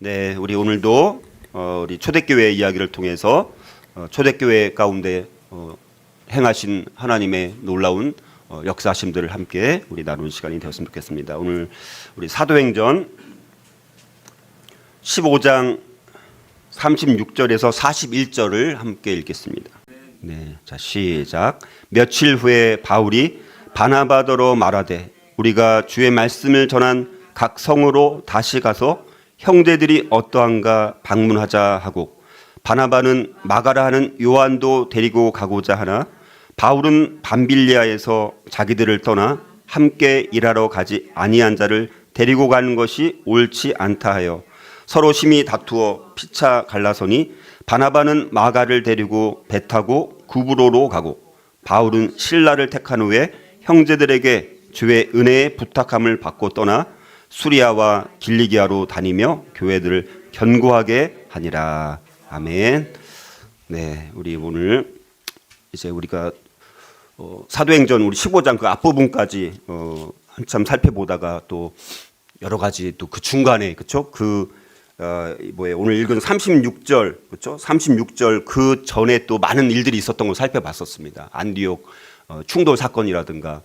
네, 우리 오늘도 우리 초대교회 이야기를 통해서 초대교회 가운데 행하신 하나님의 놀라운 역사하심들을 함께 우리 나누는 시간이 되었으면 좋겠습니다. 오늘 우리 사도행전 15장 36절에서 41절을 함께 읽겠습니다. 네, 자 시작. 며칠 후에 바울이 바나바더러 말하되 우리가 주의 말씀을 전한 각 성으로 다시 가서 형제들이 어떠한가 방문하자 하고 바나바는 마가라 하는 요한도 데리고 가고자 하나 바울은 밤빌리아에서 자기들을 떠나 함께 일하러 가지 아니한 자를 데리고 가는 것이 옳지 않다 하여 서로 심히 다투어 피차 갈라서니 바나바는 마가를 데리고 배 타고 구브로로 가고 바울은 실라를 택한 후에 형제들에게 주의 은혜의 부탁함을 받고 떠나 수리아와 길리기아로 다니며 교회들을 견고하게 하니라. 아멘. 네, 우리 오늘 이제 우리가 사도행전 우리 15장 그 앞부분까지 한참 살펴보다가 또 여러 가지 또 그 중간에 그렇죠? 오늘 읽은 36절 그렇죠? 36절 그 전에 또 많은 일들이 있었던 걸 살펴봤었습니다. 안디옥 충돌 사건이라든가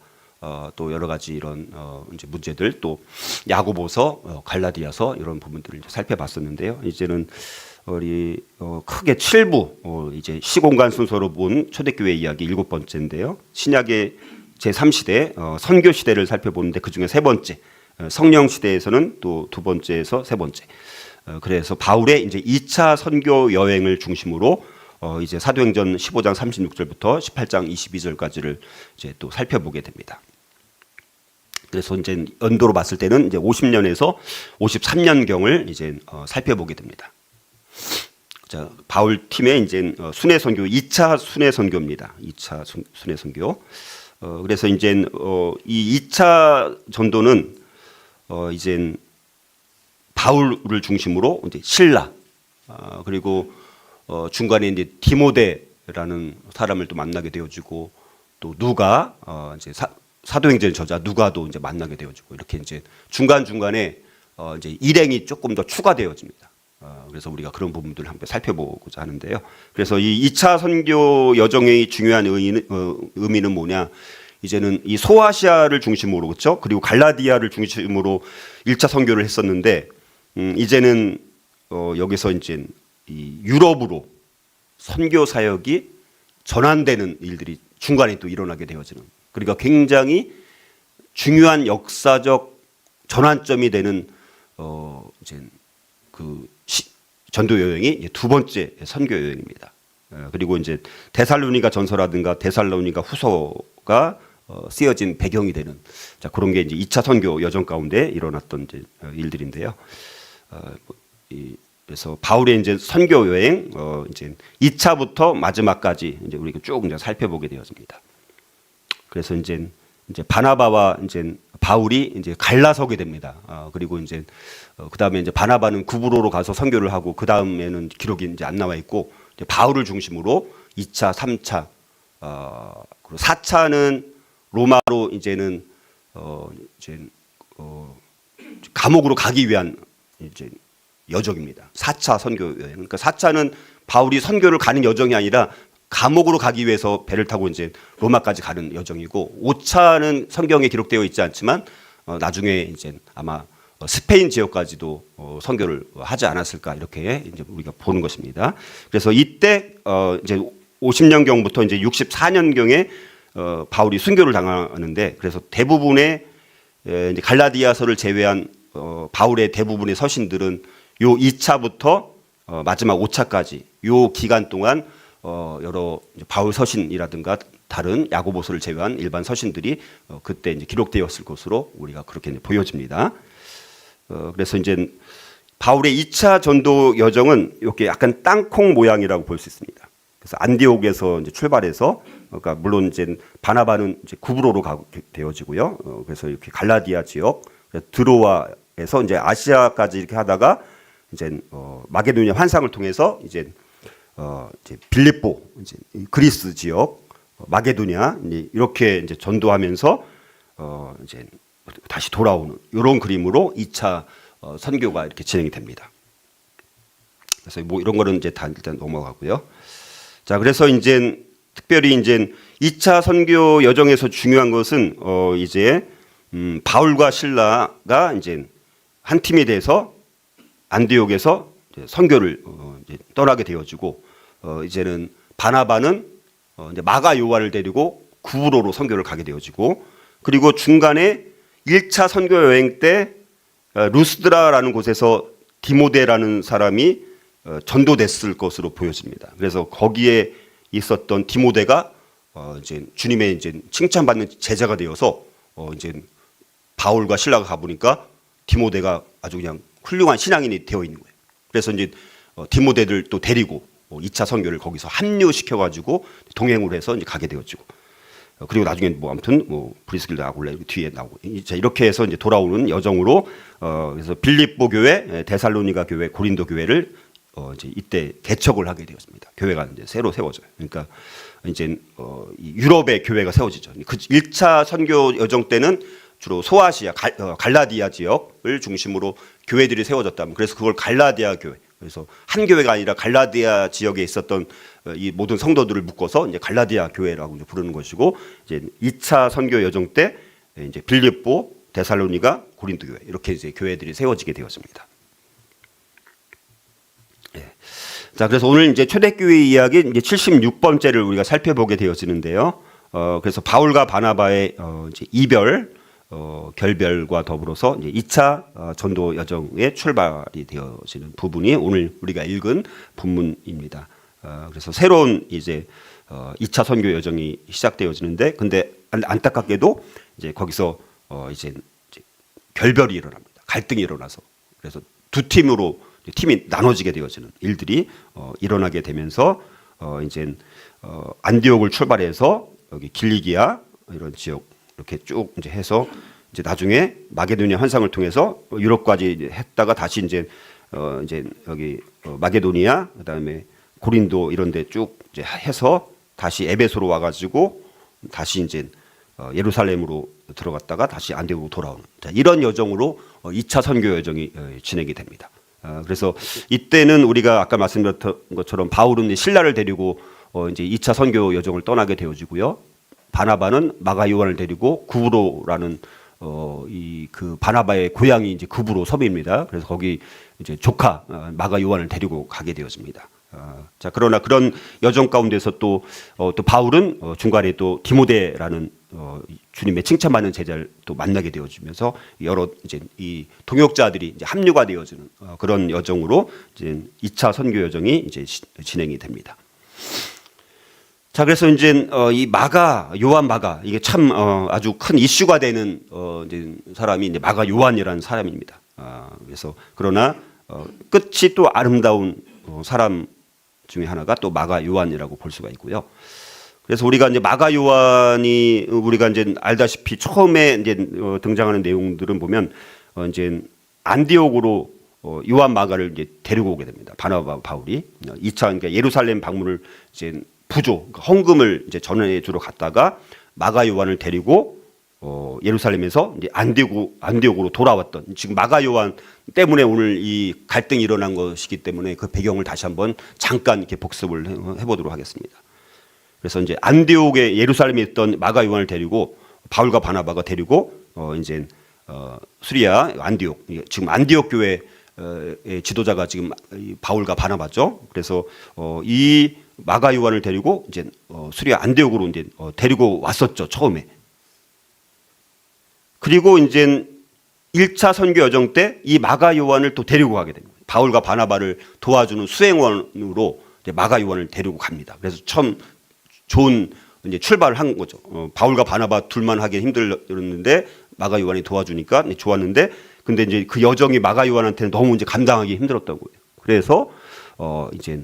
또 여러 가지 이런 이제 문제들 또 야고보서 갈라디아서 이런 부분들을 이제 살펴봤었는데요. 이제는 우리 크게 7부 이제 시공간 순서로 본 초대교회 이야기 7번째인데요. 신약의 제3시대 선교 시대를 살펴보는데 그중에 세 번째 성령 시대에서는 또 두 번째에서 세 번째. 그래서 바울의 이제 2차 선교 여행을 중심으로 이제 사도행전 15장 36절부터 18장 22절까지를 이제 또 살펴보게 됩니다. 그래서 이제 연도로 봤을 때는 이제 50년에서 53년경을 이제 살펴보게 됩니다. 자, 바울 팀의 이제 순회 선교 2차 순회 선교입니다. 2차 순회 선교. 그래서 이제 이 2차 전도는 이제 바울을 중심으로 이제 신라 그리고 중간에 이제 디모데라는 사람을 또 만나게 되어지고 또 누가 이제 사도행전 저자 누가도 이제 만나게 되어지고 이렇게 이제 중간 중간에 이제 일행이 조금 더 추가되어집니다. 그래서 우리가 그런 부분들을 함께 살펴보고자 하는데요. 그래서 이 2차 선교 여정의 중요한 의미는 뭐냐? 이제는 이 소아시아를 중심으로 그렇죠? 그리고 갈라디아를 중심으로 1차 선교를 했었는데 이제는 여기서 이제 이 유럽으로 선교 사역이 전환되는 일들이 중간에 또 일어나게 되어지는. 그러니까 굉장히 중요한 역사적 전환점이 되는 이제 그 전도 여행이 두 번째 선교 여행입니다. 그리고 이제 데살로니가 전서라든가 데살로니가 후서가 쓰여진 배경이 되는 자 그런 게 이제 2차 선교 여정 가운데 일어났던 이제 일들인데요. 그래서 바울의 이제 선교 여행 이제 2차부터 마지막까지 이제 우리가 쭉 이제 살펴보게 되었습니다. 그래서 이제 바나바와 이제 바울이 이제 갈라서게 됩니다. 그리고 이제 그다음에 이제 바나바는 구브로로 가서 선교를 하고 그다음에는 기록이 이제 안 나와 있고 이제 바울을 중심으로 2차, 3차, 그리고 4차는 로마로 이제는 감옥으로 가기 위한 이제 여정입니다. 4차 선교 여행. 그러니까 4차는 바울이 선교를 가는 여정이 아니라 감옥으로 가기 위해서 배를 타고 이제 로마까지 가는 여정이고 5차는 성경에 기록되어 있지 않지만 나중에 이제 아마 스페인 지역까지도 선교를 하지 않았을까 이렇게 이제 우리가 보는 것입니다. 그래서 이때 이제 50년경부터 이제 64년경에 바울이 순교를 당하는데 그래서 대부분의 이제 갈라디아서를 제외한 바울의 대부분의 서신들은 요 2차부터 마지막 5차까지 요 기간 동안 여러 바울 서신이라든가 다른 야고보서를 제외한 일반 서신들이 그때 이제 기록되었을 것으로 우리가 그렇게 이제 보여집니다. 그래서 이제 바울의 2차 전도 여정은 이렇게 약간 땅콩 모양이라고 볼 수 있습니다. 그래서 안디옥에서 이제 출발해서 그러니까 물론 이제 바나바는 이제 구브로로 가게 되어지고요. 그래서 이렇게 갈라디아 지역 드로아에서 이제 아시아까지 이렇게 하다가 이제 마게도니아 환상을 통해서 이제 빌립보 이제 그리스 지역 마게도니아 이렇게 이제 전도하면서 이제 다시 돌아오는 이런 그림으로 2차 선교가 이렇게 진행이 됩니다. 그래서 뭐 이런 거는 이제 다 일단 넘어가고요. 자, 그래서 이제 특별히 이제 2차 선교 여정에서 중요한 것은 이제 바울과 실라가 이제 한 팀이 돼서 안디옥에서 선교를 이제 떠나게 되어지고 이제는 바나바는 이제 마가 요한을 데리고 구브로로 선교를 가게 되어지고 그리고 중간에 1차 선교 여행 때 루스드라라는 곳에서 디모데라는 사람이 전도됐을 것으로 보여집니다. 그래서 거기에 있었던 디모데가 이제 주님의 이제 칭찬받는 제자가 되어서 이제 바울과 실라가 가보니까 디모데가 아주 그냥 훌륭한 신앙인이 되어 있는 거예요. 그래서 이제 디모데를 또 데리고 2차 선교를 거기서 합류시켜가지고 동행을 해서 이제 가게 되었죠. 그리고 나중에 뭐 아무튼 뭐 브리스길라 아굴라 뒤에 나오고 이렇게 해서 이제 돌아오는 여정으로 그래서 빌립보 교회, 데살로니가 교회, 고린도 교회를 이제 이때 개척을 하게 되었습니다. 교회가 이제 새로 세워져요. 그러니까 이제 유럽의 교회가 세워지죠. 그 1차 선교 여정 때는 주로 소아시아, 갈라디아 지역을 중심으로 교회들이 세워졌다면 그래서 그걸 갈라디아 교회. 그래서 한 교회가 아니라 갈라디아 지역에 있었던 이 모든 성도들을 묶어서 이제 갈라디아 교회라고 이제 부르는 것이고 이제 2차 선교 여정 때 이제 빌립보, 데살로니가, 고린도 교회 이렇게 이제 교회들이 세워지게 되었습니다. 예. 자, 그래서 오늘 이제 초대교회 이야기 이제 76번째를 우리가 살펴보게 되어지는데요. 그래서 바울과 바나바의 이제 이별 결별과 더불어서 이제 2차 전도 여정의 출발이 되어지는 부분이 오늘 우리가 읽은 본문입니다. 그래서 새로운 이제 2차 선교 여정이 시작되어지는데, 근데 안타깝게도 이제 거기서 이제 결별이 일어납니다. 갈등이 일어나서 그래서 두 팀으로 팀이 나눠지게 되어지는 일들이 일어나게 되면서 이제 안디옥을 출발해서 여기 길리기아 이런 지역 이렇게 쭉 이제 해서 이제 나중에 마게도니아 환상을 통해서 유럽까지 했다가 다시 이제 여기 마게도니아 그다음에 고린도 이런 데 쭉 이제 해서 다시 에베소로 와 가지고 다시 이제 예루살렘으로 들어갔다가 다시 안디옥으로 돌아오는 이런 여정으로 2차 선교 여정이 진행이 됩니다. 그래서 이때는 우리가 아까 말씀드렸던 것처럼 바울은 실라를 데리고 이제 2차 선교 여정을 떠나게 되어지고요. 바나바는 마가 요한을 데리고 구브로라는 이 그 바나바의 고향이 이제 구브로 섬입니다. 그래서 거기 이제 조카 마가 요한을 데리고 가게 되어집니다. 자, 그러나 그런 여정 가운데서 또 바울은 중간에 또 디모데라는 주님의 칭찬받는 제자를 또 만나게 되어지면서 여러 이제 이 동역자들이 이제 합류가 되어지는 그런 여정으로 이제 2차 선교 여정이 이제 진행이 됩니다. 자, 그래서 이제 이 요한 마가 이게 참 아주 큰 이슈가 되는 이제 사람이 이제 마가 요한이라는 사람입니다. 그래서 그러나 끝이 또 아름다운 사람 중에 하나가 또 마가 요한이라고 볼 수가 있고요. 그래서 우리가 이제 마가 요한이 우리가 이제 알다시피 처음에 이제 등장하는 내용들은 보면 이제 안디옥으로 요한 마가를 이제 데리고 오게 됩니다. 바나바 바울이 2차 그러니까 예루살렘 방문을 이제 부조 그러니까 헌금을 이제 전해주러 갔다가 마가 요한을 데리고 예루살렘에서 이제 안디옥으로 돌아왔던 지금 마가 요한 때문에 오늘 이 갈등이 일어난 것이기 때문에 그 배경을 다시 한번 잠깐 이렇게 복습을 해보도록 하겠습니다. 그래서 이제 안디옥에 예루살렘에 있던 마가 요한을 데리고 바울과 바나바가 데리고 이제 수리아 안디옥 지금 안디옥 교회의 지도자가 지금 바울과 바나바죠. 그래서 이 마가 요한을 데리고 이제 수리아 안디옥으로 이제 데리고 왔었죠 처음에. 그리고 이제 1차 선교 여정 때 이 마가 요한을 또 데리고 가게 됩니다. 바울과 바나바를 도와주는 수행원으로 이제 마가 요한을 데리고 갑니다. 그래서 처음 좋은 이제 출발을 한 거죠. 바울과 바나바 둘만 하기 힘들었는데 마가 요한이 도와주니까 좋았는데, 근데 이제 그 여정이 마가 요한한테는 너무 이제 감당하기 힘들었다고요. 그래서 이제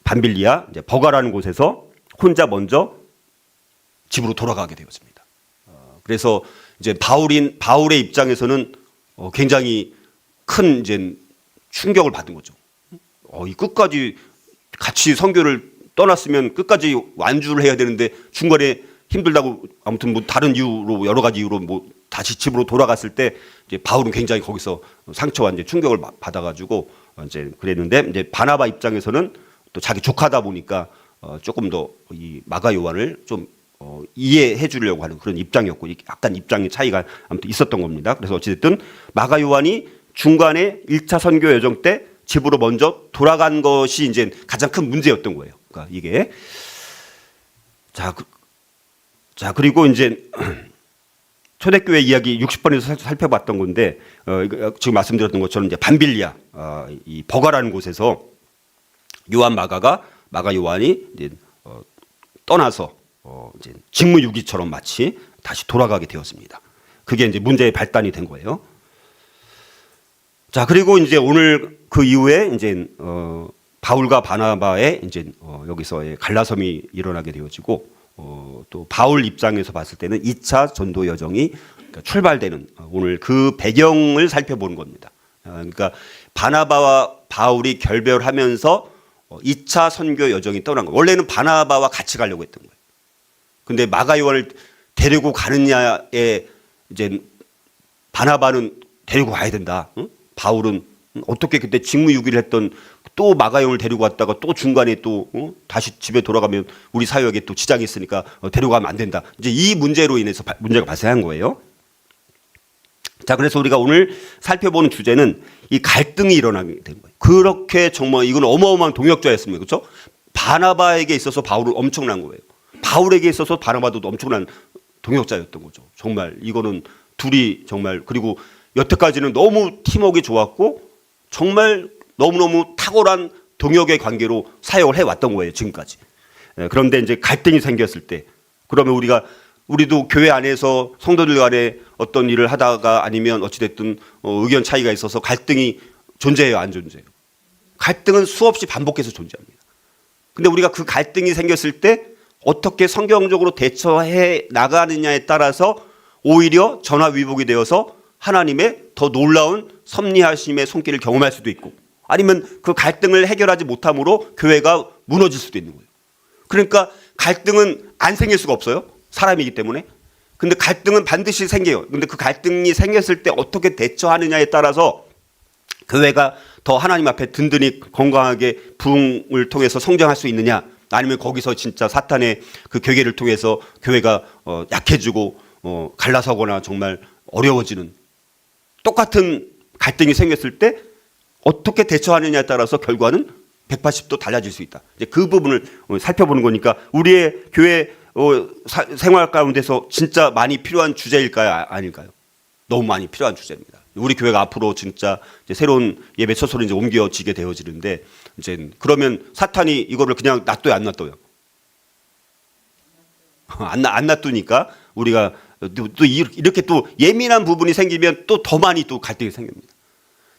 밤빌리아 이제 버가라는 곳에서 혼자 먼저 집으로 돌아가게 되었습니다. 그래서 이제 바울의 입장에서는 굉장히 큰 이제 충격을 받은 거죠. 이 끝까지 같이 선교를 떠났으면 끝까지 완주를 해야 되는데 중간에 힘들다고 아무튼 뭐 다른 이유로 여러 가지 이유로 뭐 다시 집으로 돌아갔을 때 이제 바울은 굉장히 거기서 상처와 이제 충격을 받아가지고 이제 그랬는데 이제 바나바 입장에서는 또 자기 조카다 보니까 조금 더 이 마가 요한을 좀 이해해 주려고 하는 그런 입장이었고 약간 입장의 차이가 아무튼 있었던 겁니다. 그래서 어찌됐든 마가 요한이 중간에 1차 선교 여정 때 집으로 먼저 돌아간 것이 이제 가장 큰 문제였던 거예요. 그러니까 이게 자 그리고 이제 초대교회 이야기 60번에서 살펴봤던 건데 지금 말씀드렸던 것처럼 이제 밤빌리아 이 버가라는 곳에서 요한 마가 요한이 이제 떠나서 이제 직무유기처럼 마치 다시 돌아가게 되었습니다. 그게 이제 문제의 발단이 된 거예요. 자 그리고 이제 오늘 그 이후에 이제 바울과 바나바의 이제 여기서의 갈라섬이 일어나게 되어지고 또 바울 입장에서 봤을 때는 2차 전도 여정이 출발되는 오늘 그 배경을 살펴보는 겁니다. 그러니까 바나바와 바울이 결별하면서 2차 선교 여정이 떠난 거예요. 원래는 바나바와 같이 가려고 했던 거예요. 근데 마가 요한을 데리고 가느냐에 이제 바나바는 데리고 가야 된다. 응? 바울은 어떻게 그때 직무유기를 했던 또 마가 요한을 데리고 갔다가 또 중간에 또 다시 집에 돌아가면 우리 사역에 또 지장이 있으니까 데리고 가면 안 된다. 이제 이 문제로 인해서 문제가 발생한 거예요. 자, 그래서 우리가 오늘 살펴보는 주제는 이 갈등이 일어나게 된 거예요. 그렇게 정말 이건 어마어마한 동역자였습니다. 그렇죠? 바나바에게 있어서 바울은 엄청난 거예요. 바울에게 있어서 바나바도 엄청난 동역자였던 거죠. 정말 이거는 둘이 정말 그리고 여태까지는 너무 팀워크가 좋았고 정말 너무너무 탁월한 동역의 관계로 사역을 해왔던 거예요. 지금까지. 그런데 이제 갈등이 생겼을 때 그러면 우리도 교회 안에서 성도들 간에 어떤 일을 하다가 아니면 어찌됐든 의견 차이가 있어서 갈등이 존재해요, 안 존재해요? 갈등은 수없이 반복해서 존재합니다. 근데 우리가 그 갈등이 생겼을 때 어떻게 성경적으로 대처해 나가느냐에 따라서 오히려 전화위복이 되어서 하나님의 더 놀라운 섭리하심의 손길을 경험할 수도 있고 아니면 그 갈등을 해결하지 못함으로 교회가 무너질 수도 있는 거예요. 그러니까 갈등은 안 생길 수가 없어요. 사람이기 때문에. 근데 갈등은 반드시 생겨요. 근데 그 갈등이 생겼을 때 어떻게 대처하느냐에 따라서 교회가 더 하나님 앞에 든든히 건강하게 부흥을 통해서 성장할 수 있느냐 아니면 거기서 진짜 사탄의 그 괴계를 통해서 교회가 약해지고 갈라서거나 정말 어려워지는 똑같은 갈등이 생겼을 때 어떻게 대처하느냐에 따라서 결과는 180도 달라질 수 있다. 이제 그 부분을 살펴보는 거니까 우리의 교회 생활 가운데서 진짜 많이 필요한 주제일까요? 아닐까요? 너무 많이 필요한 주제입니다. 우리 교회가 앞으로 진짜 이제 새로운 예배 처소로 이제 옮겨지게 되어지는데 이제 그러면 사탄이 이거를 그냥 놔둬요, 안 놔둬요? 안 놔두니까 우리가 또 이렇게 또 예민한 부분이 생기면 또 더 많이 또 갈등이 생깁니다.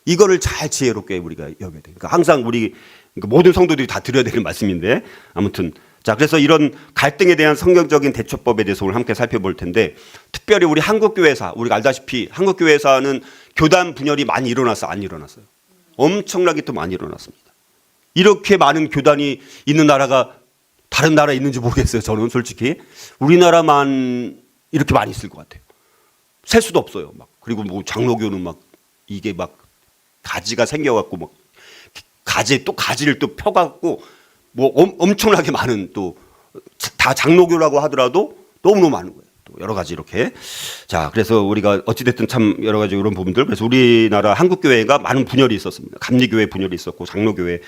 이거를 잘 지혜롭게 우리가 여겨야 돼요. 그러니까 항상 우리 모든 성도들이 다 드려야 되는 말씀인데 아무튼 자 그래서 이런 갈등에 대한 성경적인 대처법에 대해서 오늘 함께 살펴볼 텐데 특별히 우리 한국교회사 우리가 알다시피 한국교회사는 교단 분열이 많이 일어났어요? 안 일어났어요? 엄청나게 또 많이 일어났습니다. 이렇게 많은 교단이 있는 나라가 다른 나라에 있는지 모르겠어요. 저는 솔직히 우리나라만 이렇게 많이 있을 것 같아요. 셀 수도 없어요. 막 그리고 뭐 장로교는 막 이게 막 가지가 생겨갖고 막 가지를 또 펴갖고 뭐 엄청나게 많은 또 다 장로교라고 하더라도 너무너무 많은 거예요. 또 여러 가지 이렇게. 자, 그래서 우리가 어찌됐든 참 여러 가지 이런 부분들. 그래서 우리나라 한국교회가 많은 분열이 있었습니다. 감리교회 분열이 있었고, 장로교회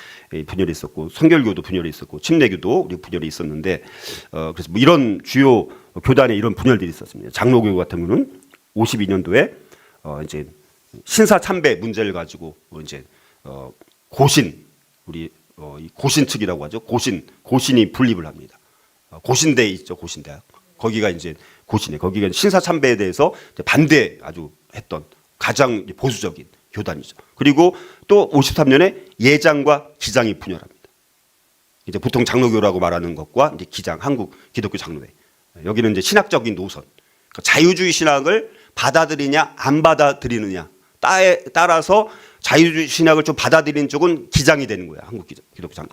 분열이 있었고, 성결교도 분열이 있었고, 침례교도 우리 분열이 있었는데, 그래서 뭐 이런 주요 교단에 이런 분열들이 있었습니다. 장로교 같은 경우는 52년도에 이제 신사 참배 문제를 가지고 이제 고신 우리 이 고신 측이라고 하죠. 고신이 분립을 합니다. 고신대 있죠. 고신대학. 거기가 이제 고신에 거기가 신사 참배에 대해서 반대 아주 했던 가장 보수적인 교단이죠. 그리고 또 53년에 예장과 기장이 분열합니다. 이제 보통 장로교라고 말하는 것과 이제 기장 한국 기독교 장로회. 여기는 이제 신학적인 노선. 그러니까 자유주의 신학을 받아들이냐 안 받아들이느냐 따라서 자유주의 신학을 좀 받아들이는 쪽은 기장이 되는 거야. 한국 기독교 장로.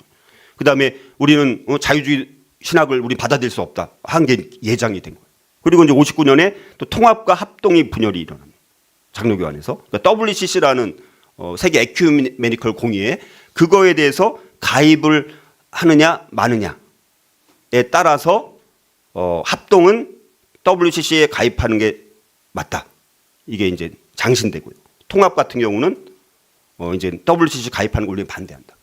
그다음에 우리는 자유주의 신학을 우리 받아들일 수 없다. 한 게 예장이 된 거예요. 그리고 이제 59년에 또 통합과 합동이 분열이 일어납니다. 장로교 안에서. 그러니까 WCC라는 세계 에큐메니컬 공의회 그거에 대해서 가입을 하느냐 마느냐에 따라서 합동은 WCC에 가입하는 게 맞다. 이게 이제 장신되고요. 통합 같은 경우는 이제 WCC 가입하는 걸 우리는 반대한다.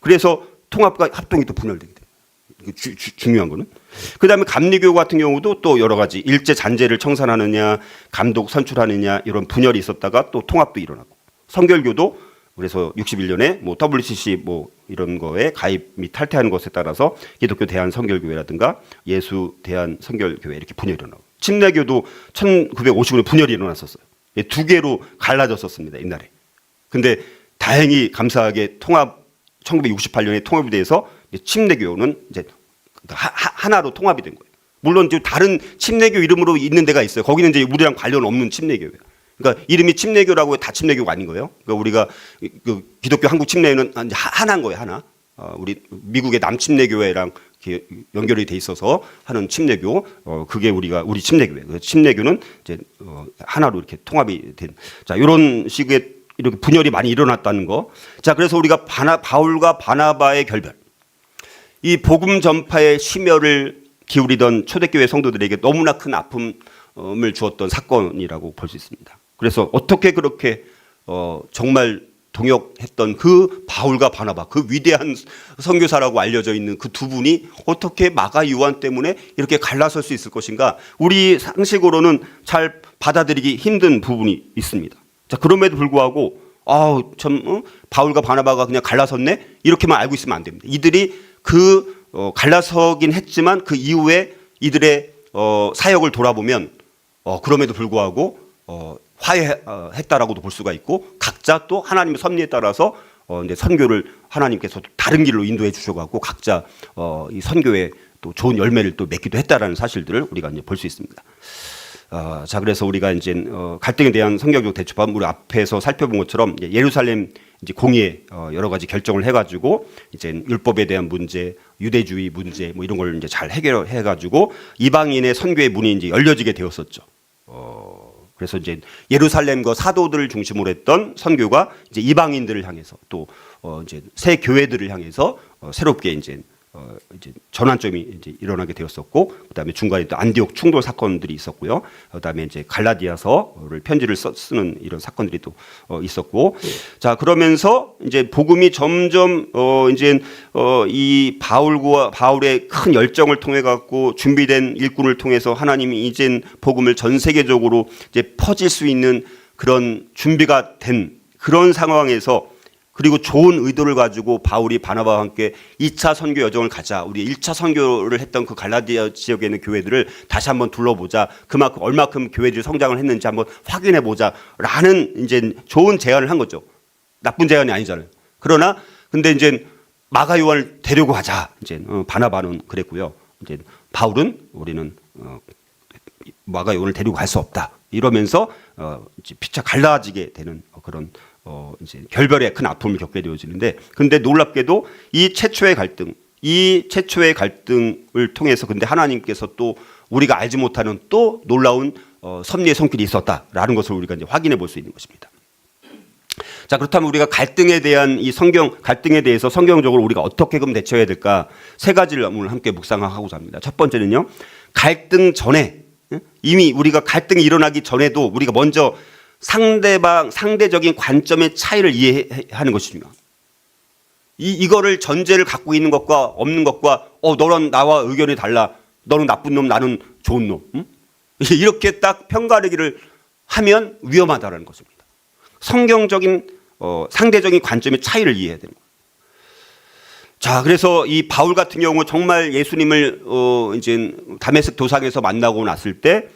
그래서 통합과 합동이 또 분열되게 돼요. 중요한 거는. 그다음에 감리교 같은 경우도 또 여러 가지 일제 잔재를 청산하느냐, 감독 선출하느냐 이런 분열이 있었다가 또 통합도 일어나고. 성결교도 그래서 61년에 뭐 WCC 뭐 이런 거에 가입 및 탈퇴하는 것에 따라서 기독교 대한 성결교회라든가 예수 대한 성결교회 이렇게 분열이 일어나고. 침례교도 1950년에 분열이 일어났었어요. 두 개로 갈라졌었습니다, 옛날에. 근데 다행히 감사하게 통합 1968년에 통합이 돼서 침례교는 이제 하나로 통합이 된 거예요. 물론 이제 다른 침례교 이름으로 있는 데가 있어요. 거기는 이제 우리랑 관련 없는 침례교예요. 그러니까 이름이 침례교라고 해도 다 침례교가 아닌 거예요. 그러니까 우리가 그 기독교 한국 침례는 하나인 거예요, 하나. 우리 미국의 남침례교회랑 연결이 돼 있어서 하는 침례교, 그게 우리 침례교회. 침례교는 이제 하나로 이렇게 통합이 된. 자, 이런 식의 이렇게 분열이 많이 일어났다는 거. 자, 그래서 우리가 바울과 바나바의 결별. 이 복음 전파의 심혈을 기울이던 초대교회 성도들에게 너무나 큰 아픔을 주었던 사건이라고 볼 수 있습니다. 그래서 어떻게 그렇게 정말 동역했던 그 바울과 바나바, 그 위대한 선교사라고 알려져 있는 그 두 분이 어떻게 마가 요한 때문에 이렇게 갈라설 수 있을 것인가? 우리 상식으로는 잘 받아들이기 힘든 부분이 있습니다. 자, 그럼에도 불구하고 바울과 바나바가 그냥 갈라섰네? 이렇게만 알고 있으면 안 됩니다. 이들이 갈라서긴 했지만 그 이후에 이들의 사역을 돌아보면 그럼에도 불구하고 화해했다라고도 볼 수가 있고, 각자 또 하나님의 섭리에 따라서 이제 선교를 하나님께서 다른 길로 인도해 주셔가지고 각자 이 선교에 또 좋은 열매를 또 맺기도 했다라는 사실들을 우리가 이제 볼 수 있습니다. 자, 그래서 우리가 이제 갈등에 대한 성경적 대처법, 우리 앞에서 살펴본 것처럼 예루살렘 이제 공의회 여러 가지 결정을 해가지고 이제 율법에 대한 문제, 유대주의 문제 뭐 이런 걸 이제 잘 해결해가지고 이방인의 선교의 문이 이제 열려지게 되었었죠. 그래서 이제 예루살렘과 사도들을 중심으로 했던 선교가 이제 이방인들을 향해서 또 이제 새 교회들을 향해서 새롭게 이제 전환점이 이제 일어나게 되었었고, 그다음에 중간에 또 안디옥 충돌 사건들이 있었고요. 그다음에 이제 갈라디아서를 편지를 쓰는 이런 사건들이 또 있었고, 자, 그러면서 이제 복음이 점점 이제 이 바울의 큰 열정을 통해 갖고 준비된 일꾼을 통해서 하나님이 이젠 복음을 전 세계적으로 이제 퍼질 수 있는 그런 준비가 된 그런 상황에서, 그리고 좋은 의도를 가지고 바울이 바나바와 함께 2차 선교 여정을 가자. 우리 1차 선교를 했던 그 갈라디아 지역에 있는 교회들을 다시 한번 둘러보자. 그만큼 얼마큼 교회들이 성장을 했는지 한번 확인해 보자라는 이제 좋은 제안을 한 거죠. 나쁜 제안이 아니잖아요. 그러나 근데 이제 마가 요한을 데리고 가자. 이제 바나바는 그랬고요. 이제 바울은 우리는 마가 요한을 데리고 갈 수 없다. 이러면서 이제 피차 갈라지게 되는 그런 이제 결별의 큰 아픔을 겪게 되어지는데, 근데 놀랍게도 이 최초의 갈등을 통해서 근데 하나님께서 또 우리가 알지 못하는 또 놀라운 섭리의 손길이 있었다라는 것을 우리가 이제 확인해 볼 수 있는 것입니다. 자, 그렇다면 우리가 갈등에 대한 갈등에 대해서 성경적으로 우리가 어떻게 그럼 대처해야 될까? 세 가지를 오늘 함께 묵상하고자 합니다. 첫 번째는요, 갈등 전에, 이미 우리가 갈등이 일어나기 전에도 우리가 먼저 상대적인 관점의 차이를 이해하는 것이 중요합니다. 이거를 전제를 갖고 있는 것과 없는 것과 너는 나와 의견이 달라. 너는 나쁜 놈, 나는 좋은 놈. 이렇게 딱 편가르기를 하면 위험하다는 것입니다. 성경적인 상대적인 관점의 차이를 이해해야 됩니다. 자, 그래서 이 바울 같은 경우 정말 예수님을 이제 다메섹 도상에서 만나고 났을 때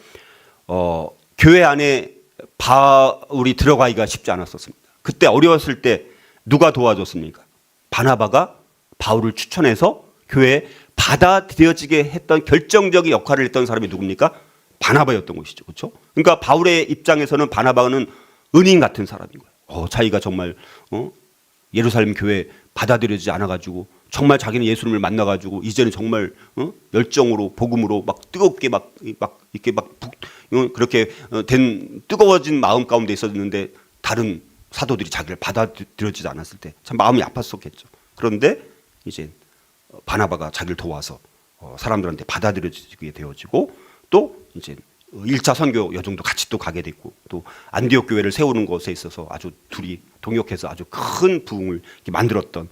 교회 안에 바울이 들어가기가 쉽지 않았었습니다. 그때 어려웠을 때 누가 도와줬습니까? 바나바가 바울을 추천해서 교회에 받아들여지게 했던 결정적인 역할을 했던 사람이 누굽니까? 바나바였던 것이죠. 그렇죠? 그러니까 바울의 입장에서는 바나바는 은인 같은 사람인 거예요. 자기가 정말 예루살렘 교회 받아들여지지 않아가지고 정말 자기는 예수님을 만나가지고 이제는 정말 열정으로 복음으로 막 뜨겁게 이렇게 그렇게 된 뜨거워진 마음 가운데 있었는데 다른 사도들이 자기를 받아들여지지 않았을 때 참 마음이 아팠었겠죠. 그런데 이제 바나바가 자기를 도와서 사람들한테 받아들여지게 되어지고 또 이제 1차 선교 여정도 같이 또 가게 됐고 또 안디옥 교회를 세우는 것에 있어서 아주 둘이 동역해서 아주 큰 부흥을 만들었던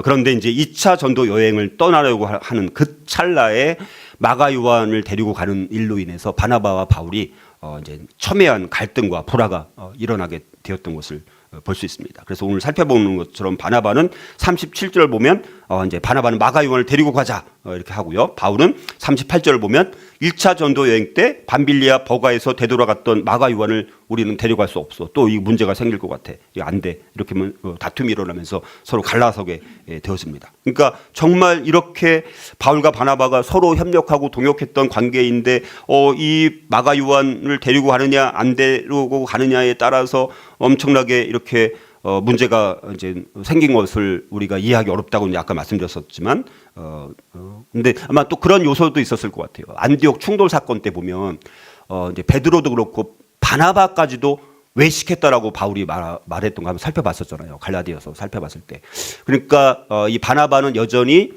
그런데 이제 2차 전도 여행을 떠나려고 하는 그 찰나에 마가 요한을 데리고 가는 일로 인해서 바나바와 바울이 이제 첨예한 갈등과 불화가 일어나게 되었던 것을 볼 수 있습니다. 그래서 오늘 살펴보는 것처럼 바나바는 37절 보면 이제 바나바는 마가 요한을 데리고 가자 이렇게 하고요. 바울은 38절을 보면 1차 전도 여행 때 밤빌리아 버가에서 되돌아갔던 마가 요한을 우리는 데려갈 수 없어. 또 이 문제가 생길 것 같아. 이거 안 돼. 이렇게 다툼이 일어나면서 서로 갈라서게 되었습니다. 그러니까 정말 이렇게 바울과 바나바가 서로 협력하고 동역했던 관계인데 이 마가 요한을 데리고 가느냐 안 데리고 가느냐에 따라서 엄청나게 이렇게 문제가 이제 생긴 것을 우리가 이해하기 어렵다고 이제 아까 말씀드렸었지만 근데 아마 또 그런 요소도 있었을 것 같아요. 안디옥 충돌 사건 때 보면 이제 베드로도 그렇고 바나바까지도 외식했다라고 바울이 말했던 거 한번 살펴봤었잖아요. 갈라디아서 살펴봤을 때. 그러니까 이 바나바는 여전히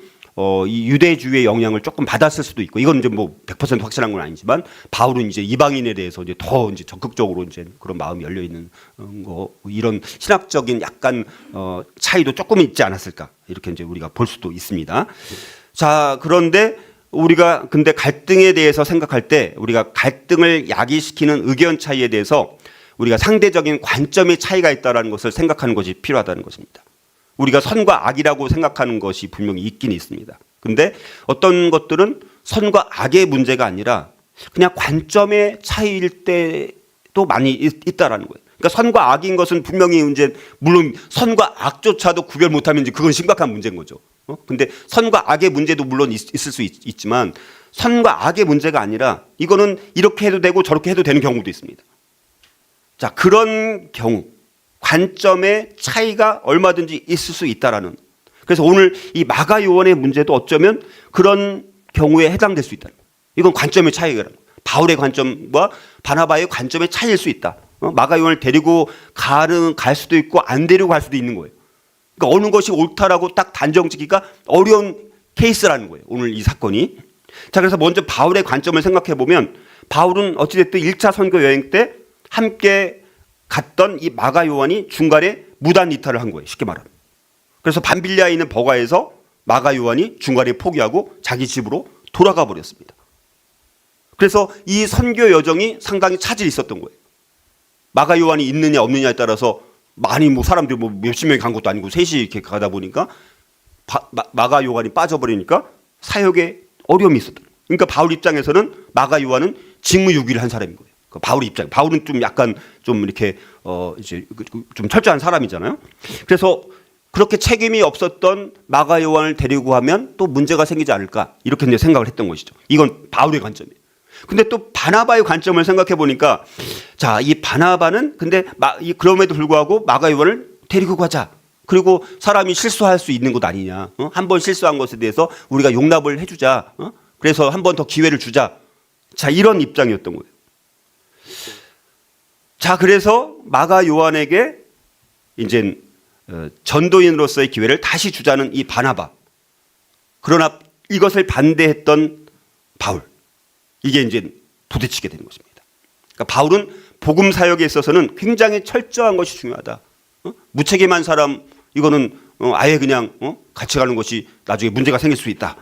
이 유대주의 영향을 조금 받았을 수도 있고 이건 이제 뭐 100% 확실한 건 아니지만 바울은 이제 이방인에 대해서 이제 더 이제 적극적으로 이제 그런 마음이 열려 있는 거 이런 신학적인 약간 차이도 조금 있지 않았을까 이렇게 이제 우리가 볼 수도 있습니다. 자, 그런데 우리가 근데 갈등에 대해서 생각할 때 우리가 갈등을 야기시키는 의견 차이에 대해서 우리가 상대적인 관점의 차이가 있다는 것을 생각하는 것이 필요하다는 것입니다. 우리가 선과 악이라고 생각하는 것이 분명히 있긴 있습니다. 근데 어떤 것들은 선과 악의 문제가 아니라 그냥 관점의 차이일 때도 많이 있다라는 거예요. 그러니까 선과 악인 것은 분명히 이제 물론 선과 악조차도 구별 못하면 이제 그건 심각한 문제인 거죠. 근데 선과 악의 문제도 물론 있을 수 있지만 선과 악의 문제가 아니라 이거는 이렇게 해도 되고 저렇게 해도 되는 경우도 있습니다. 자, 그런 경우 관점의 차이가 얼마든지 있을 수 있다라는. 그래서 오늘 이 마가 요한의 문제도 어쩌면 그런 경우에 해당될 수 있다. 이건 관점의 차이가 바울의 관점과 바나바의 관점의 차이일 수 있다. 마가 요한을 데리고 갈 수도 있고 안 데리고 갈 수도 있는 거예요. 그러니까 어느 것이 옳다라고 딱 단정짓기가 어려운 케이스라는 거예요. 오늘 이 사건이. 자, 그래서 먼저 바울의 관점을 생각해 보면 바울은 어찌됐든 1차 선교 여행 때 함께 갔던 이 마가 요한이 중간에 무단 이탈을 한 거예요. 쉽게 말하면. 그래서 밤빌리아에 있는 버가에서 마가 요한이 중간에 포기하고 자기 집으로 돌아가 버렸습니다. 그래서 이 선교 여정이 상당히 차질이 있었던 거예요. 마가 요한이 있느냐 없느냐에 따라서 많이 뭐 사람들이 뭐 몇십 명이 간 것도 아니고 셋이 이렇게 가다 보니까 마가 요한이 빠져버리니까 사역에 어려움이 있었던 거예요. 그러니까 바울 입장에서는 마가 요한은 직무유기를 한 사람인 거예요. 바울 입장. 바울은 좀 약간 좀 이렇게 이제 좀 철저한 사람이잖아요. 그래서 그렇게 책임이 없었던 마가 요한을 데리고 하면 또 문제가 생기지 않을까 이렇게 이제 생각을 했던 것이죠. 이건 바울의 관점이에요. 근데 또 바나바의 관점을 생각해 보니까 자, 이 바나바는 근데 그럼에도 불구하고 마가 요한을 데리고 가자. 그리고 사람이 실수할 수 있는 것 아니냐. 한 번 실수한 것에 대해서 우리가 용납을 해주자. 그래서 한 번 더 기회를 주자. 자, 이런 입장이었던 거예요. 자, 그래서 마가 요한에게 이제 전도인으로서의 기회를 다시 주자는 이 바나바. 그러나 이것을 반대했던 바울. 이게 이제 부딪히게 되는 것입니다. 그러니까 바울은 복음 사역에 있어서는 굉장히 철저한 것이 중요하다. 무책임한 사람 이거는 아예 그냥 같이 가는 것이 나중에 문제가 생길 수 있다.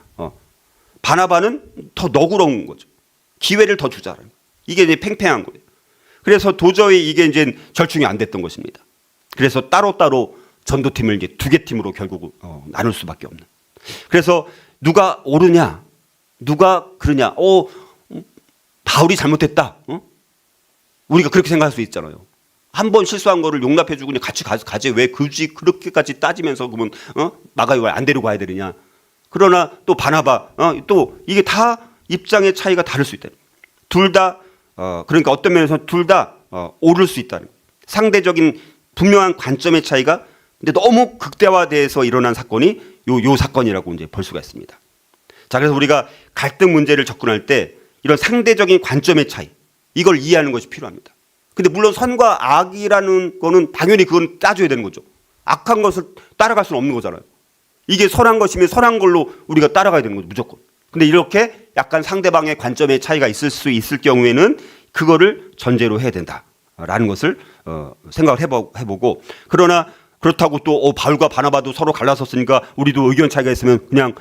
바나바는 더 너그러운 거죠. 기회를 더 주자라는 거예요. 이게 이제 팽팽한 거예요. 그래서 도저히 이게 이제 절충이 안 됐던 것입니다. 그래서 따로따로 전도팀을 이제 2개 팀으로 결국 나눌 수밖에 없는. 그래서 누가 옳으냐, 누가 그러냐, 바울이 잘못했다. 우리가 그렇게 생각할 수 있잖아요. 한 번 실수한 거를 용납해주고 그냥 같이 가지 왜 굳이 그렇게까지 따지면서 그러면 마가 요한을 안 데리고 가야 되느냐. 그러나 또 바나바, 또 이게 다 입장의 차이가 다를 수 있다. 둘 다 그러니까 어떤 면에서 둘 다 옳을 수 있다는 상대적인 분명한 관점의 차이가 근데 너무 극대화돼서 일어난 사건이 요 사건이라고 이제 볼 수가 있습니다. 자, 그래서 우리가 갈등 문제를 접근할 때 이런 상대적인 관점의 차이 이걸 이해하는 것이 필요합니다. 근데 물론 선과 악이라는 거는 당연히 그건 따져야 되는 거죠. 악한 것을 따라갈 수는 없는 거잖아요. 이게 선한 것이면 선한 걸로 우리가 따라가야 되는 거죠, 무조건. 근데 이렇게 약간 상대방의 관점의 차이가 있을 수 있을 경우에는 그거를 전제로 해야 된다라는 것을 생각을 해보고, 그러나 그렇다고 또 바울과 바나바도 서로 갈라섰으니까 우리도 의견 차이가 있으면 그냥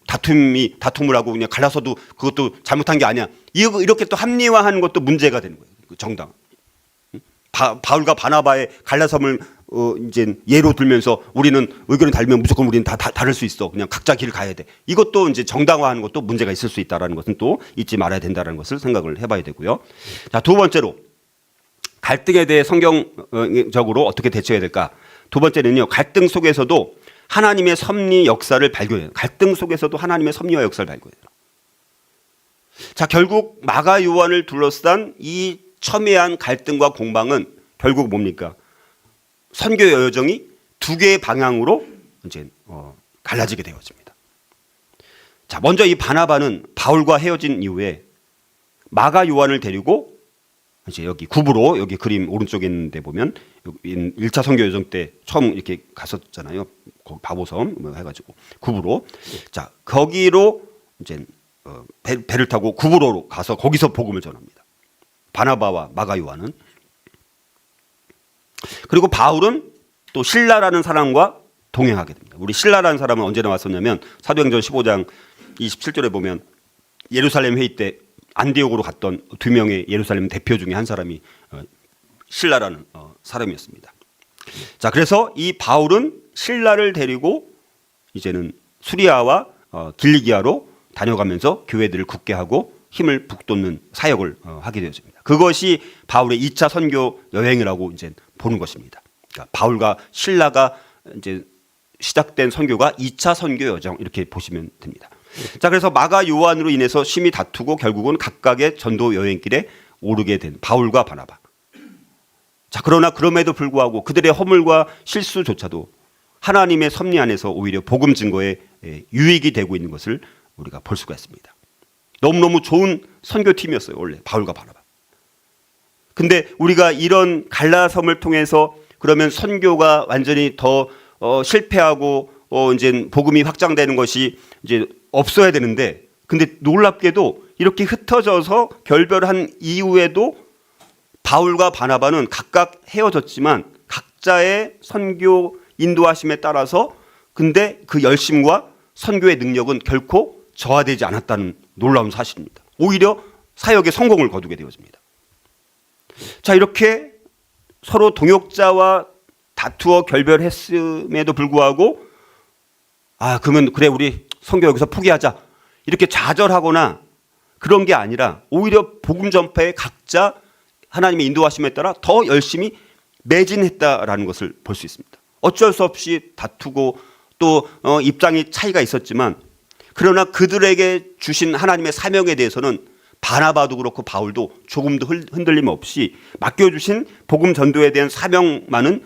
다툼을 하고 그냥 갈라서도 그것도 잘못한 게 아니야. 이렇게 또 합리화하는 것도 문제가 되는 거예요. 정당. 바울과 바나바의 갈라섬을 이제 예로 들면서 우리는 의견이 다르면 무조건 우리는 다 다를 수 있어. 그냥 각자 길을 가야 돼. 이것도 이제 정당화하는 것도 문제가 있을 수 있다라는 것은 또 잊지 말아야 된다라는 것을 생각을 해봐야 되고요. 자, 두 번째로 갈등에 대해 성경적으로 어떻게 대처해야 될까? 두 번째는요, 갈등 속에서도 하나님의 섭리 역사를 발견해요. 갈등 속에서도 하나님의 섭리와 역사를 발견해요. 자, 결국 마가 요한을 둘러싼 이 첨예한 갈등과 공방은 결국 뭡니까? 선교 여정이 두 개의 방향으로 이제 갈라지게 되어집니다. 자, 먼저 이 바나바는 바울과 헤어진 이후에 마가 요한을 데리고 이제 여기 구브로, 여기 그림 오른쪽에 있는데 보면 1차 선교 여정 때 처음 이렇게 갔었잖아요. 거기 바보섬 뭐 해가지고 구브로. 자, 거기로 이제 배를 타고 구브로로 가서 거기서 복음을 전합니다. 바나바와 마가 요한은. 그리고 바울은 또 실라라는 사람과 동행하게 됩니다. 우리 실라라는 사람은 언제 나왔었냐면 사도행전 15장 27절에 보면 예루살렘 회의 때 안디옥으로 갔던 두 명의 예루살렘 대표 중에 한 사람이 실라라는 사람이었습니다. 자, 그래서 이 바울은 실라를 데리고 이제는 수리아와 길리기아로 다녀가면서 교회들을 굳게 하고 힘을 북돋는 사역을 하게 되었습니다. 그것이 바울의 2차 선교 여행이라고 이제 보는 것입니다. 그러니까 바울과 실라가 이제 시작된 선교가 2차 선교 여정 이렇게 보시면 됩니다. 자, 그래서 마가 요한으로 인해서 심히 다투고 결국은 각각의 전도 여행길에 오르게 된 바울과 바나바. 자, 그러나 그럼에도 불구하고 그들의 허물과 실수조차도 하나님의 섭리 안에서 오히려 복음 증거에 유익이 되고 있는 것을 우리가 볼 수가 있습니다. 너무너무 좋은 선교팀이었어요, 원래 바울과 바나바. 근데 우리가 이런 갈라섬을 통해서 그러면 선교가 완전히 더 실패하고 이제 복음이 확장되는 것이 이제 없어야 되는데, 근데 놀랍게도 이렇게 흩어져서 결별한 이후에도 바울과 바나바는 각각 헤어졌지만 각자의 선교 인도하심에 따라서 근데 그 열심과 선교의 능력은 결코 저하되지 않았다는 놀라운 사실입니다. 오히려 사역의 성공을 거두게 되어집니다. 자, 이렇게 서로 동역자와 다투어 결별했음에도 불구하고 그러면 그래 우리 선교 여기서 포기하자 이렇게 좌절하거나 그런 게 아니라 오히려 복음 전파에 각자 하나님의 인도하심에 따라 더 열심히 매진했다라는 것을 볼 수 있습니다. 어쩔 수 없이 다투고 또 입장이 차이가 있었지만 그러나 그들에게 주신 하나님의 사명에 대해서는 바나바도 그렇고 바울도 조금도 흔들림 없이 맡겨주신 복음 전도에 대한 사명만은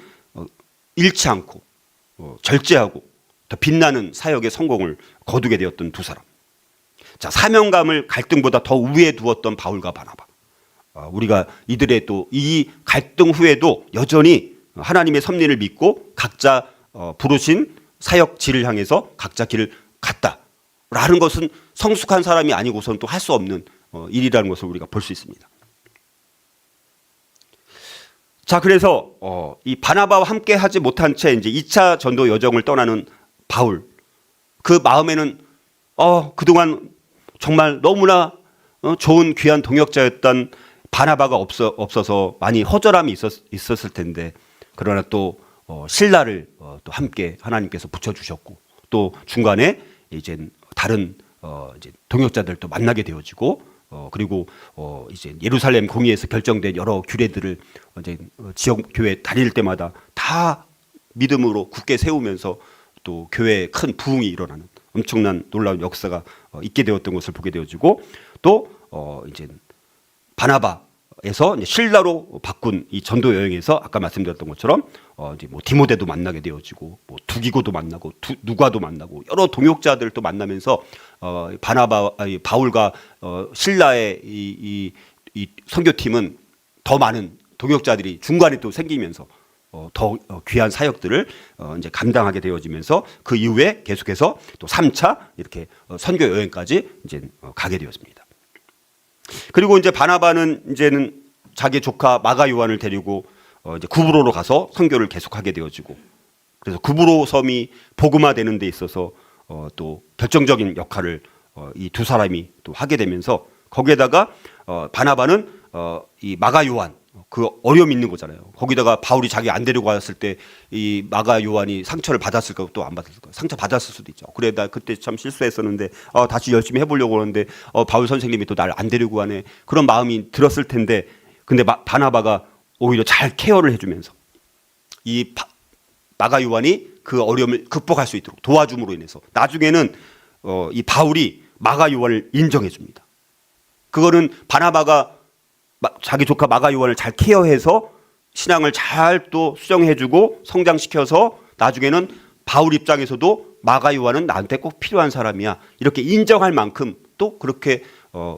잃지 않고 절제하고 더 빛나는 사역의 성공을 거두게 되었던 두 사람. 자, 사명감을 갈등보다 더 우위에 두었던 바울과 바나바. 우리가 이들의 또 이 갈등 후에도 여전히 하나님의 섭리를 믿고 각자 부르신 사역지를 향해서 각자 길을 갔다라는 것은 성숙한 사람이 아니고서는 또 할 수 없는 일이라는 것을 우리가 볼 수 있습니다. 자, 그래서 이 바나바와 함께 하지 못한 채 이제 2차 전도 여정을 떠나는 바울, 그 마음에는 그동안 정말 너무나 좋은 귀한 동역자였던 바나바가 없어서 많이 허전함이 있었을 텐데, 그러나 또 신라를 또 함께 하나님께서 붙여주셨고 또 중간에 이제 다른 이제 동역자들도 만나게 되어지고 그리고 이제 예루살렘 공의에서 결정된 여러 규례들을 이제 지역 교회 다닐 때마다 다 믿음으로 굳게 세우면서 또 교회에 큰 부흥이 일어나는 엄청난 놀라운 역사가 있게 되었던 것을 보게 되어지고 또 이제 바나바에서 이제 신라로 바꾼 이 전도 여행에서 아까 말씀드렸던 것처럼 이제 뭐 디모데도 만나게 되어지고 뭐 두기고도 만나고 누가도 만나고 여러 동역자들도 만나면서 바울과 신라의 이 선교팀은 더 많은 동역자들이 중간에 또 생기면서 더 귀한 사역들을 이제 감당하게 되어지면서 그 이후에 계속해서 또 3차 이렇게 선교 여행까지 이제 가게 되었습니다. 그리고 이제 바나바는 이제는 자기 조카 마가 요한을 데리고 이제 구브로로 가서 선교를 계속하게 되어지고, 그래서 구브로 섬이 복음화되는 데 있어서 또 결정적인 역할을 이 두 사람이 또 하게 되면서, 거기에다가 바나바는 이 마가 요한, 그 어려움이 있는 거잖아요. 거기다가 바울이 자기 안 데리고 왔을 때 이 마가 요한이 상처를 받았을까 또 안 받았을까? 상처 받았을 수도 있죠. 그래 나 그때 참 실수했었는데 다시 열심히 해보려고 하는데 바울 선생님이 또 날 안 데리고 가네. 그런 마음이 들었을 텐데, 근데 바나바가 오히려 잘 케어를 해주면서 이 마가 요한이 그 어려움을 극복할 수 있도록 도와줌으로 인해서 나중에는 이 바울이 마가 요한을 인정해 줍니다. 그거는 바나바가 자기 조카 마가 요한을 잘 케어해서 신앙을 잘 또 수정해주고 성장시켜서 나중에는 바울 입장에서도 마가 요한은 나한테 꼭 필요한 사람이야 이렇게 인정할 만큼 또 그렇게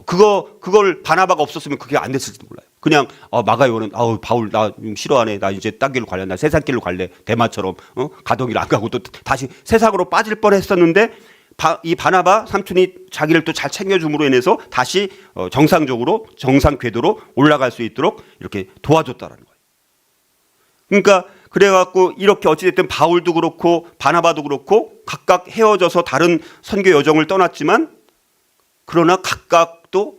그걸 바나바가 없었으면 그게 안 됐을지도 몰라요. 그냥 마가 요한은 바울 나 싫어하네, 나 이제 딴 길로 갈래, 나 세상 길로 갈래, 대마처럼 가던 길 안 가고 또 다시 세상으로 빠질 뻔했었는데 이 바나바 삼촌이 자기를 또 잘 챙겨줌으로 인해서 다시 정상적으로 정상 궤도로 올라갈 수 있도록 이렇게 도와줬다라는 거예요. 그러니까 그래갖고 이렇게 어찌됐든 바울도 그렇고 바나바도 그렇고 각각 헤어져서 다른 선교 여정을 떠났지만, 그러나 각각 또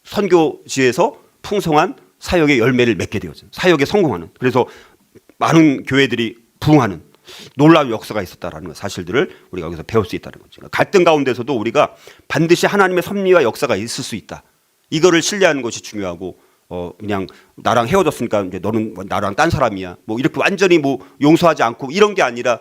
선교지에서 풍성한 사역의 열매를 맺게 되어진, 사역에 성공하는, 그래서 많은 교회들이 부흥하는 놀라운 역사가 있었다라는 사실들을 우리가 여기서 배울 수 있다는 거죠. 갈등 가운데서도 우리가 반드시 하나님의 섭리와 역사가 있을 수 있다. 이거를 신뢰하는 것이 중요하고, 그냥 나랑 헤어졌으니까 이제 너는 나랑 딴 사람이야, 뭐 이렇게 완전히 뭐 용서하지 않고 이런 게 아니라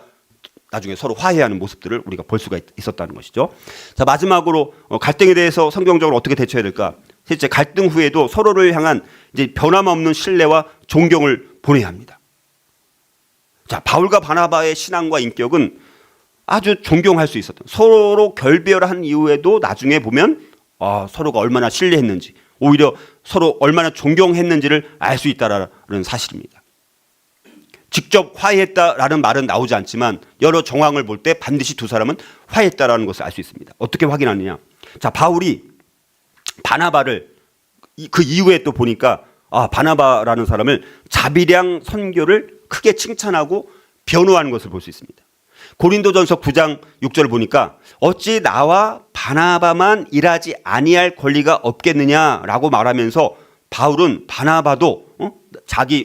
나중에 서로 화해하는 모습들을 우리가 볼 수가 있었다는 것이죠. 자, 마지막으로 갈등에 대해서 성경적으로 어떻게 대처해야 될까? 실제 갈등 후에도 서로를 향한 이제 변함없는 신뢰와 존경을 보내야 합니다. 자, 바울과 바나바의 신앙과 인격은 아주 존경할 수 있었던, 서로 결별한 이후에도 나중에 보면 서로가 얼마나 신뢰했는지, 오히려 서로 얼마나 존경했는지를 알 수 있다라는 사실입니다. 직접 화해했다라는 말은 나오지 않지만 여러 정황을 볼 때 반드시 두 사람은 화해했다라는 것을 알 수 있습니다. 어떻게 확인하느냐? 자, 바울이 바나바를 그 이후에 또 보니까 바나바라는 사람을 자비량 선교를 크게 칭찬하고 변호하는 것을 볼 수 있습니다. 고린도전서 9장 6절을 보니까 어찌 나와 바나바만 일하지 아니할 권리가 없겠느냐라고 말하면서 바울은 바나바도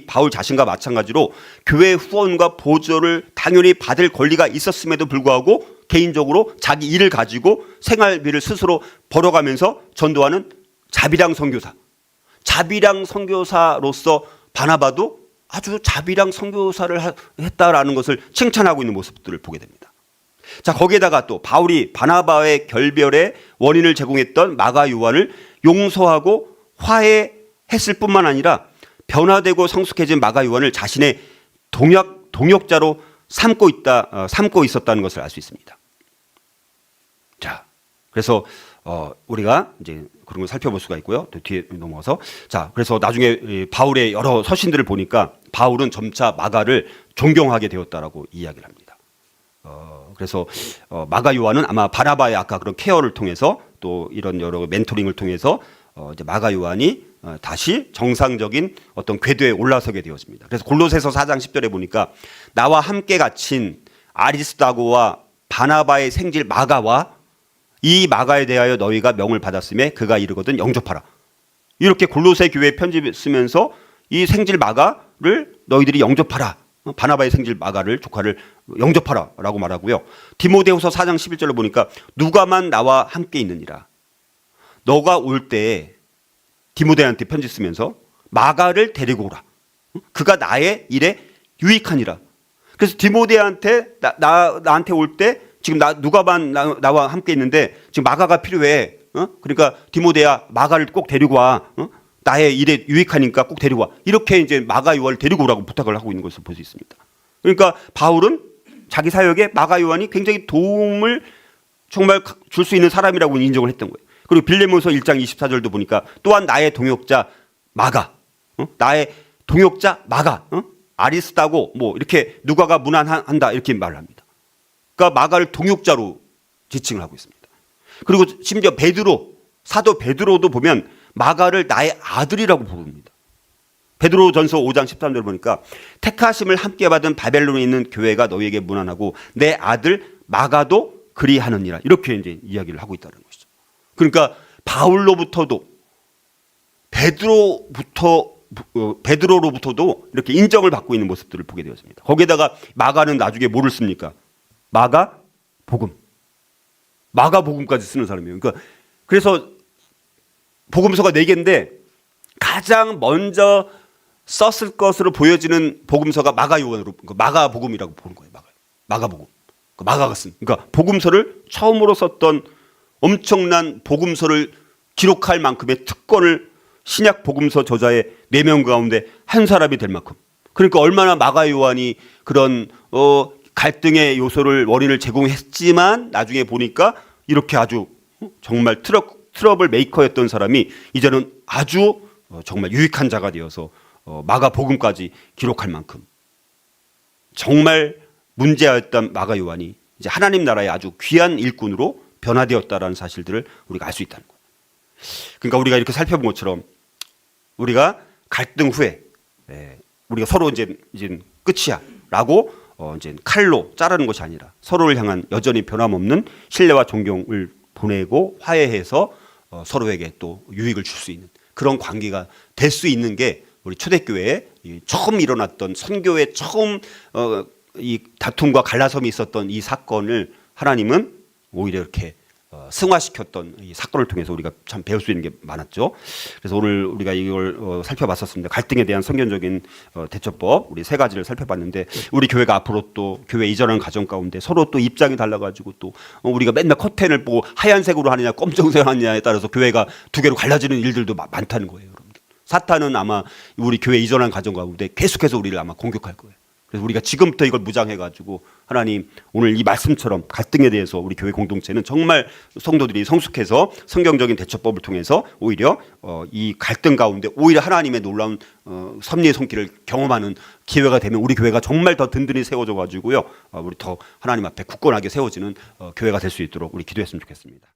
바울 자신과 마찬가지로 교회 후원과 보조를 당연히 받을 권리가 있었음에도 불구하고 개인적으로 자기 일을 가지고 생활비를 스스로 벌어가면서 전도하는 자비량 선교사로서 바나바도 아주 자비량 선교사를 했다라는 것을 칭찬하고 있는 모습들을 보게 됩니다. 자, 거기에다가 또 바울이 바나바의 결별의 원인을 제공했던 마가 요한을 용서하고 화해했을 뿐만 아니라 변화되고 성숙해진 마가 요한을 자신의 동역자로 삼고 있었다는 것을 알 수 있습니다. 자, 그래서 우리가 이제 그런 걸 살펴볼 수가 있고요. 또 뒤에 넘어가서, 자, 그래서 나중에 바울의 여러 서신들을 보니까 바울은 점차 마가를 존경하게 되었다라고 이야기를 합니다. 그래서 마가 요한은 아마 바나바의 아까 그런 케어를 통해서 또 이런 여러 멘토링을 통해서 이제 마가 요한이 다시 정상적인 어떤 궤도에 올라서게 되어집니다. 그래서 골로새서 4장 10절에 보니까 나와 함께 갇힌 아리스다고와 바나바의 생질 마가와 이 마가에 대하여 너희가 명을 받았음에 그가 이르거든 영접하라. 이렇게 골로새 교회에 편지 쓰면서 이 생질 마가를 너희들이 영접하라. 바나바의 생질 마가를 조카를 영접하라 라고 말하고요. 디모데후서 4장 11절을 보니까 누가만 나와 함께 있느니라. 너가 올 때 디모데한테 편지 쓰면서 마가를 데리고 오라. 그가 나의 일에 유익하니라. 그래서 디모데한테 나한테 올 때 지금 누가만 나와 함께 있는데 지금 마가가 필요해. 그러니까 디모데야 마가를 꼭 데리고 와. 나의 일에 유익하니까 꼭 데리고 와. 이렇게 이제 마가 요한을 데리고 오라고 부탁을 하고 있는 것을 볼 수 있습니다. 그러니까 바울은 자기 사역에 마가 요한이 굉장히 도움을 정말 줄 수 있는 사람이라고 인정을 했던 거예요. 그리고 빌레몬서 1장 24절도 보니까 또한 나의 동역자 마가, 나의 동역자 마가, 아리스다고 뭐 이렇게 누가가 문안한다 이렇게 말을 합니다. 그러니까 마가를 동역자로 지칭을 하고 있습니다. 그리고 심지어 베드로, 사도 베드로도 보면 마가를 나의 아들이라고 부릅니다. 베드로전서 5장 13절 보니까 택하심을 함께 받은 바벨론에 있는 교회가 너희에게 문안하고 내 아들 마가도 그리하느니라. 이렇게 이제 이야기를 하고 있다는 것이죠. 그러니까 바울로부터도 베드로로부터도 이렇게 인정을 받고 있는 모습들을 보게 되었습니다. 거기에다가 마가는 나중에 뭐를 씁니까? 마가복음까지 쓰는 사람이에요. 그러니까 그래서 복음서가 4개인데 가장 먼저 썼을 것으로 보여지는 복음서가 마가복음이라고 보는 거예요. 마가복음. 마가가 쓴. 그러니까 복음서를 처음으로 썼던 엄청난 복음서를 기록할 만큼의 특권을 신약 복음서 저자의 4명 가운데 한 사람이 될 만큼. 그러니까 얼마나 마가 요한이 그런 갈등의 요소를 원인을 제공했지만 나중에 보니까 이렇게 아주 정말 트러블 메이커였던 사람이 이제는 아주 정말 유익한 자가 되어서 마가복음까지 기록할 만큼 정말 문제였던 마가 요한이 이제 하나님 나라의 아주 귀한 일꾼으로 변화되었다라는 사실들을 우리가 알 수 있다는 거예요. 그러니까 우리가 이렇게 살펴본 것처럼 우리가 갈등 후에 우리가 서로 이제 끝이야라고 이제 칼로 자르는 것이 아니라 서로를 향한 여전히 변함없는 신뢰와 존경을 보내고 화해해서 서로에게 또 유익을 줄 수 있는 그런 관계가 될 수 있는 게 우리 초대교회에 처음 일어났던 선교에 처음 이 다툼과 갈라섬이 있었던 이 사건을 하나님은 오히려 이렇게 승화시켰던 이 사건을 통해서 우리가 참 배울 수 있는 게 많았죠. 그래서 오늘 우리가 이걸 살펴봤었습니다. 갈등에 대한 성경적인 대처법 우리 3가지를 살펴봤는데 우리 교회가 앞으로 또 교회 이전하는 과정 가운데 서로 또 입장이 달라가지고 또 우리가 맨날 커튼을 보고 하얀색으로 하느냐 검정색으로 하느냐에 따라서 교회가 2개로 갈라지는 일들도 많다는 거예요. 여러분들. 사탄은 아마 우리 교회 이전하는 과정 가운데 계속해서 우리를 아마 공격할 거예요. 그래서 우리가 지금부터 이걸 무장해가지고 하나님 오늘 이 말씀처럼 갈등에 대해서 우리 교회 공동체는 정말 성도들이 성숙해서 성경적인 대처법을 통해서 오히려 이 갈등 가운데 오히려 하나님의 놀라운 섭리의 손길을 경험하는 기회가 되면 우리 교회가 정말 더 든든히 세워져 가지고요 우리 더 하나님 앞에 굳건하게 세워지는 교회가 될 수 있도록 우리 기도했으면 좋겠습니다.